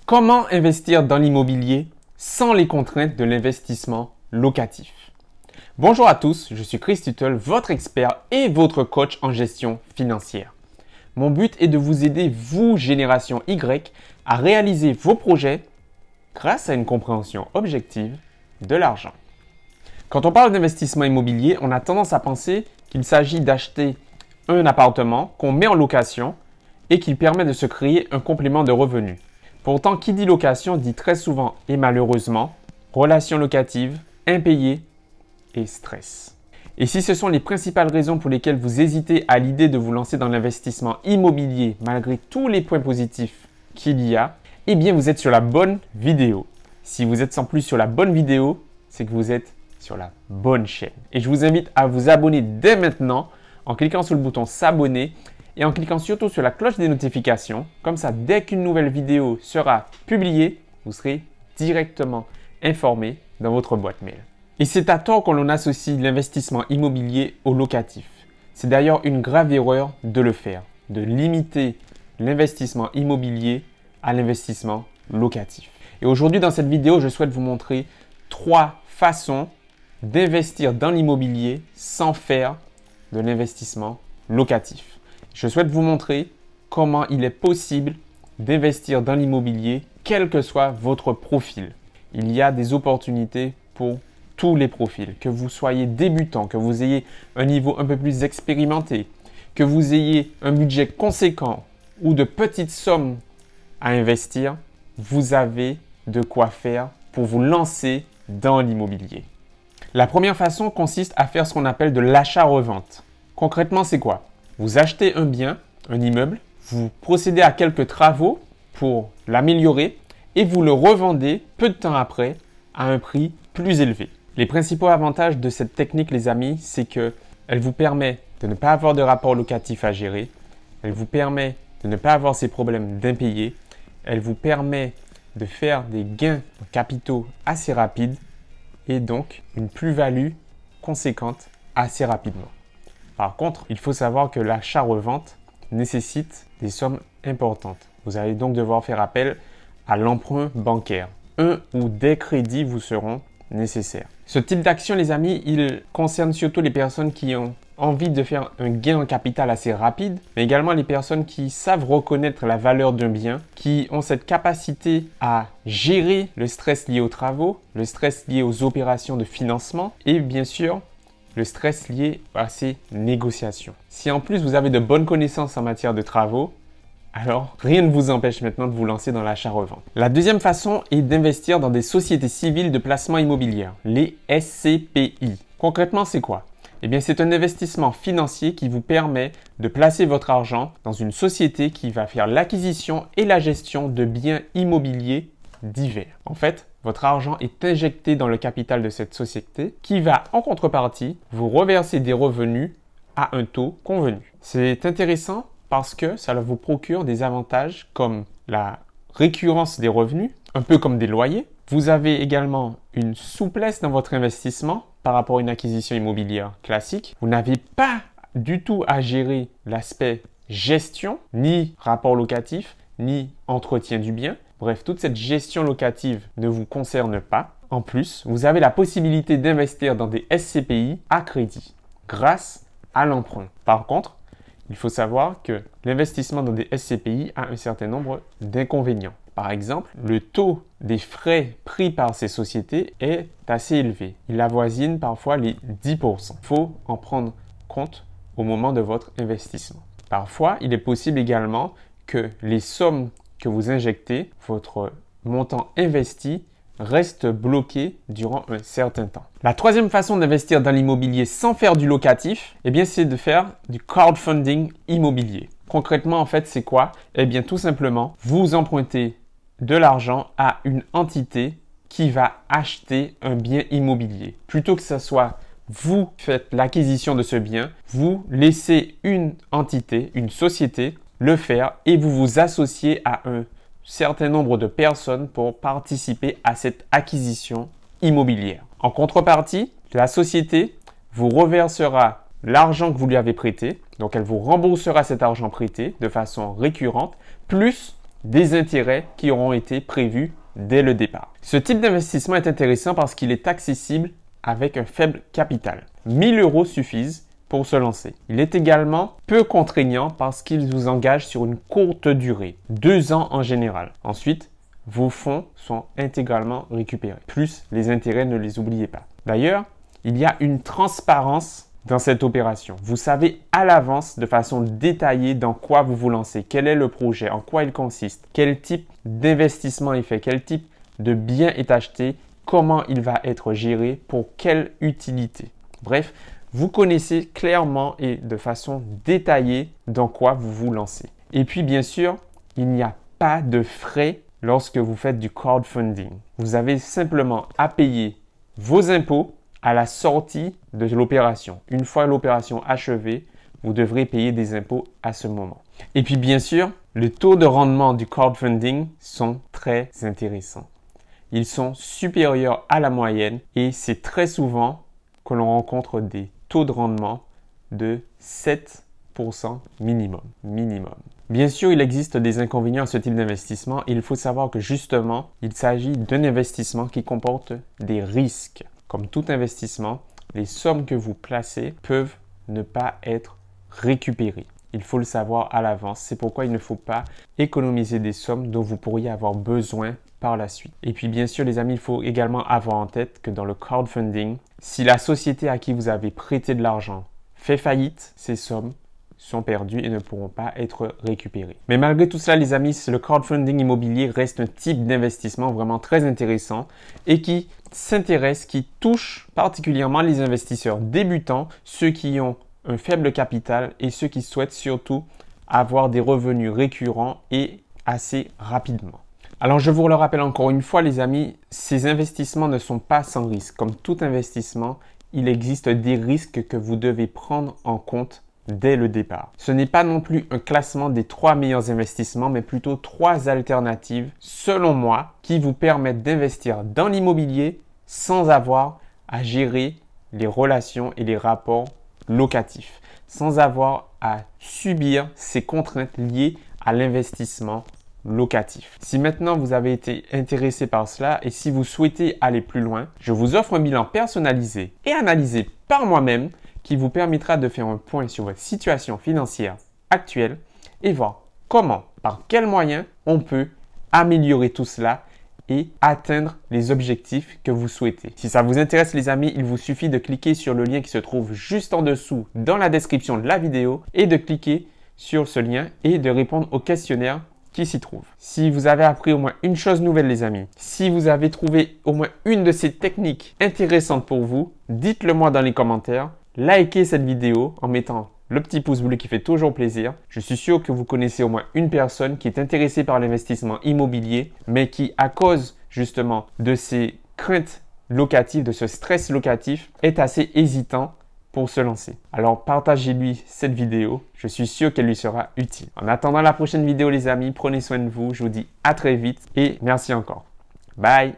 Comment investir dans l'immobilier sans les contraintes de l'investissement locatif? Bonjour à tous, je suis Chris Tuttle, votre expert et votre coach en gestion financière. Mon but est de vous aider, vous, génération Y, à réaliser vos projets grâce à une compréhension objective de l'argent. Quand on parle d'investissement immobilier, on a tendance à penser qu'il s'agit d'acheter un appartement qu'on met en location et qui permet de se créer un complément de revenus. Pourtant, qui dit location dit très souvent et malheureusement relations locatives, impayés et stress. Et si ce sont les principales raisons pour lesquelles vous hésitez à l'idée de vous lancer dans l'investissement immobilier malgré tous les points positifs qu'il y a, eh bien vous êtes sur la bonne vidéo. Si vous êtes sans plus sur la bonne vidéo, c'est que vous êtes sur la bonne chaîne. Et je vous invite à vous abonner dès maintenant en cliquant sur le bouton s'abonner et en cliquant surtout sur la cloche des notifications. Comme ça, dès qu'une nouvelle vidéo sera publiée, vous serez directement informé dans votre boîte mail. Et c'est à tort qu'on associe l'investissement immobilier au locatif. C'est d'ailleurs une grave erreur de le faire, de limiter l'investissement immobilier à l'investissement locatif. Et aujourd'hui, dans cette vidéo, je souhaite vous montrer 3 façons d'investir dans l'immobilier sans faire de l'investissement locatif. Je souhaite vous montrer comment il est possible d'investir dans l'immobilier, quel que soit votre profil. Il y a des opportunités pour tous les profils, que vous soyez débutant, que vous ayez un niveau un peu plus expérimenté, que vous ayez un budget conséquent ou de petites sommes à investir, vous avez de quoi faire pour vous lancer dans l'immobilier. La première façon consiste à faire ce qu'on appelle de l'achat-revente. Concrètement, c'est quoi? Vous achetez un bien, un immeuble, vous procédez à quelques travaux pour l'améliorer et vous le revendez peu de temps après à un prix plus élevé. Les principaux avantages de cette technique, les amis, c'est qu'elle vous permet de ne pas avoir de rapport locatif à gérer, elle vous permet de ne pas avoir ces problèmes d'impayés, elle vous permet de faire des gains en capitaux assez rapides et donc une plus-value conséquente assez rapidement. Par contre, il faut savoir que l'achat-revente nécessite des sommes importantes. Vous allez donc devoir faire appel à l'emprunt bancaire. Un ou des crédits vous seront nécessaires. Ce type d'action, les amis, il concerne surtout les personnes qui ont envie de faire un gain en capital assez rapide, mais également les personnes qui savent reconnaître la valeur d'un bien, qui ont cette capacité à gérer le stress lié aux travaux, le stress lié aux opérations de financement et bien sûr, le stress lié à ces négociations. Si en plus vous avez de bonnes connaissances en matière de travaux, alors rien ne vous empêche maintenant de vous lancer dans l'achat-revente. La deuxième façon est d'investir dans des sociétés civiles de placement immobilier, les SCPI. Concrètement, c'est quoi? Eh bien, c'est un investissement financier qui vous permet de placer votre argent dans une société qui va faire l'acquisition et la gestion de biens immobiliers divers. En fait, votre argent est injecté dans le capital de cette société qui va, en contrepartie, vous reverser des revenus à un taux convenu. C'est intéressant parce que ça vous procure des avantages comme la récurrence des revenus, un peu comme des loyers. Vous avez également une souplesse dans votre investissement par rapport à une acquisition immobilière classique. Vous n'avez pas du tout à gérer l'aspect gestion, ni rapport locatif, ni entretien du bien. Bref, toute cette gestion locative ne vous concerne pas. En plus, vous avez la possibilité d'investir dans des SCPI à crédit grâce à l'emprunt. Par contre, il faut savoir que l'investissement dans des SCPI a un certain nombre d'inconvénients. Par exemple, le taux des frais pris par ces sociétés est assez élevé. Il avoisine parfois les 10%. Il faut en prendre compte au moment de votre investissement. Parfois, il est possible également que les sommes que vous injectez, votre montant investi, reste bloqué durant un certain temps. La troisième façon d'investir dans l'immobilier sans faire du locatif, eh bien, c'est de faire du crowdfunding immobilier. Concrètement, en fait, c'est quoi? Eh bien, tout simplement, vous empruntez de l'argent à une entité qui va acheter un bien immobilier. Plutôt que ce soit vous faites l'acquisition de ce bien, vous laissez une entité, une société, le faire et vous vous associez à un certain nombre de personnes pour participer à cette acquisition immobilière. En contrepartie, la société vous reversera l'argent que vous lui avez prêté, donc elle vous remboursera cet argent prêté de façon récurrente, plus des intérêts qui auront été prévus dès le départ. Ce type d'investissement est intéressant parce qu'il est accessible avec un faible capital. 1000 € suffisent pour se lancer. Il est également peu contraignant parce qu'il vous engage sur une courte durée, 2 ans en général. Ensuite, vos fonds sont intégralement récupérés. Plus les intérêts, ne les oubliez pas. D'ailleurs, il y a une transparence dans cette opération. Vous savez à l'avance de façon détaillée dans quoi vous vous lancez, quel est le projet, en quoi il consiste, quel type d'investissement est fait, quel type de bien est acheté, comment il va être géré, pour quelle utilité. Bref, vous connaissez clairement et de façon détaillée dans quoi vous vous lancez. Et puis bien sûr, il n'y a pas de frais lorsque vous faites du crowdfunding. Vous avez simplement à payer vos impôts à la sortie de l'opération. Une fois l'opération achevée, vous devrez payer des impôts à ce moment. Et puis bien sûr, les taux de rendement du crowdfunding sont très intéressants. Ils sont supérieurs à la moyenne et c'est très souvent que l'on rencontre des taux de rendement de 7% minimum. Bien sûr, il existe des inconvénients à ce type d'investissement et il faut savoir que justement, il s'agit d'un investissement qui comporte des risques. Comme tout investissement, les sommes que vous placez peuvent ne pas être récupérées. Il faut le savoir à l'avance. C'est pourquoi il ne faut pas économiser des sommes dont vous pourriez avoir besoin par la suite. Et puis bien sûr, les amis, il faut également avoir en tête que dans le crowdfunding, si la société à qui vous avez prêté de l'argent fait faillite, ces sommes sont perdues et ne pourront pas être récupérées. Mais malgré tout cela, les amis, le crowdfunding immobilier reste un type d'investissement vraiment très intéressant et qui touche particulièrement les investisseurs débutants, ceux qui ont un faible capital et ceux qui souhaitent surtout avoir des revenus récurrents et assez rapidement. Alors je vous le rappelle encore une fois, les amis, ces investissements ne sont pas sans risque. Comme tout investissement, il existe des risques que vous devez prendre en compte dès le départ. Ce n'est pas non plus un classement des 3 meilleurs investissements, mais plutôt 3 alternatives, selon moi, qui vous permettent d'investir dans l'immobilier sans avoir à gérer les relations et les rapports locatifs, sans avoir à subir ces contraintes liées à l'investissement locatif. Si maintenant vous avez été intéressé par cela et si vous souhaitez aller plus loin, je vous offre un bilan personnalisé et analysé par moi-même qui vous permettra de faire un point sur votre situation financière actuelle et voir comment, par quels moyens on peut améliorer tout cela et atteindre les objectifs que vous souhaitez. Si ça vous intéresse les amis, il vous suffit de cliquer sur le lien qui se trouve juste en dessous dans la description de la vidéo et de cliquer sur ce lien et de répondre au questionnaire qui s'y trouve. Si vous avez appris au moins une chose nouvelle les amis, si vous avez trouvé au moins une de ces techniques intéressantes pour vous, dites-le moi dans les commentaires, likez cette vidéo en mettant le petit pouce bleu qui fait toujours plaisir. Je suis sûr que vous connaissez au moins une personne qui est intéressée par l'investissement immobilier, mais qui, à cause justement de ces craintes locatives, de ce stress locatif, est assez hésitant pour se lancer. Alors partagez-lui cette vidéo, je suis sûr qu'elle lui sera utile. En attendant la prochaine vidéo les amis, prenez soin de vous, je vous dis à très vite et merci encore. Bye!